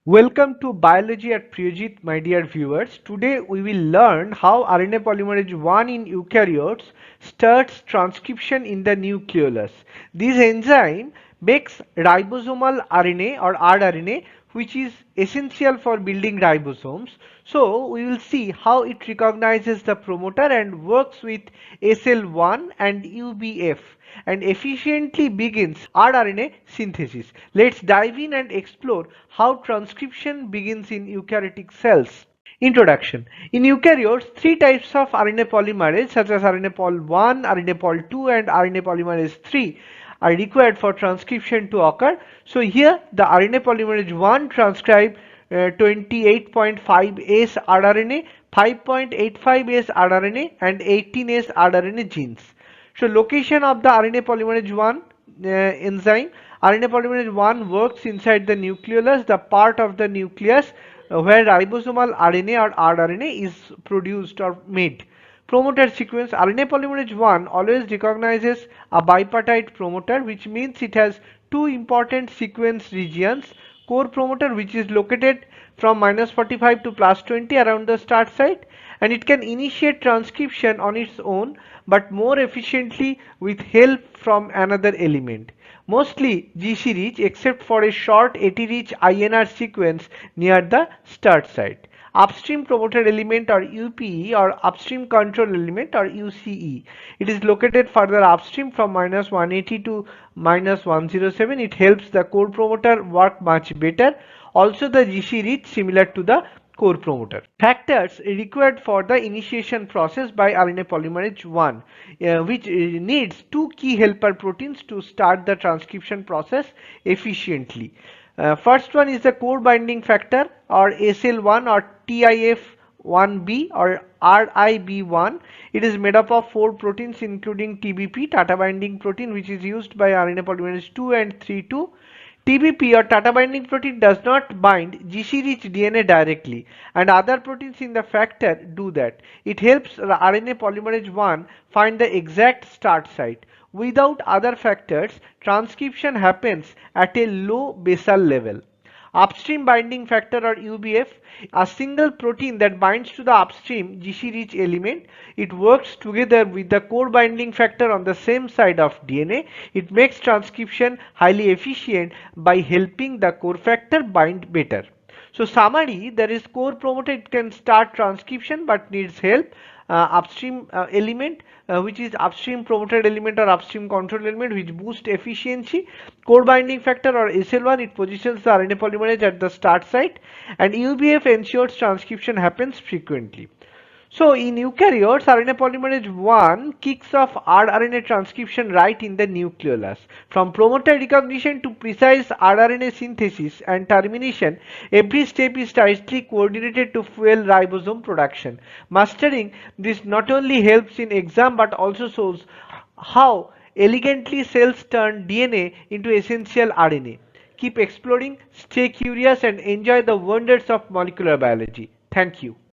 Welcome to Biology at Priyojit, my dear viewers. Today we will learn how RNA polymerase I in eukaryotes starts transcription in the nucleolus. This enzyme makes ribosomal RNA or rRNA, which is essential for building ribosomes. So we will see how it recognizes the promoter and works with SL1 and UBF and efficiently begins rRNA synthesis. Let's dive in and explore how transcription begins in eukaryotic cells. Introduction. In eukaryotes, three types of RNA polymerase such as RNA pol 1, RNA pol 2 and RNA polymerase III are required for transcription to occur. So here the RNA polymerase 1 transcribe 28.5S rRNA, 5.85S rRNA and 18S rRNA genes. So location of the RNA polymerase I enzyme. RNA polymerase I works inside the nucleolus, the part of the nucleus where ribosomal RNA or rRNA is produced or made. Promoter sequence. RNA polymerase I always recognizes a bipartite promoter, which means it has two important sequence regions. Core promoter, which is located from -45 to +20 around the start site, and it can initiate transcription on its own but more efficiently with help from another element. Mostly GC rich except for a short AT rich INR sequence near the start site. Upstream promoter element or UPE or upstream control element or UCE. It is located further upstream from -180 to -107. It helps the core promoter work much better. Also the GC reach similar to the core promoter. Factors required for the initiation process by RNA polymerase I, which needs two key helper proteins to start the transcription process efficiently. First one is the core binding factor or SL1 or TIF1B or RIB1. It is made up of 4 proteins including TBP, Tata binding protein, which is used by RNA polymerase II and III too. TBP or Tata binding protein does not bind GC rich DNA directly, and other proteins in the factor do that. It helps the RNA polymerase I find the exact start site. Without other factors, transcription happens at a low basal level. Upstream binding factor or UBF, a single protein that binds to the upstream GC rich element. It works together with the core binding factor on the same side of DNA. It makes transcription highly efficient by helping the core factor bind better. So summary, there is core promoter, it can start transcription but needs help. Upstream element, which is upstream promoter element or upstream control element, which boost efficiency. Core binding factor or SL1, it positions the RNA polymerase at the start site, and UBF ensures transcription happens frequently. So in eukaryotes, RNA polymerase I kicks off rRNA transcription right in the nucleolus. From promoter recognition to precise rRNA synthesis and termination, every step is tightly coordinated to fuel ribosome production. Mastering this not only helps in exam but also shows how elegantly cells turn DNA into essential RNA. Keep exploring, stay curious and enjoy the wonders of molecular biology. Thank you.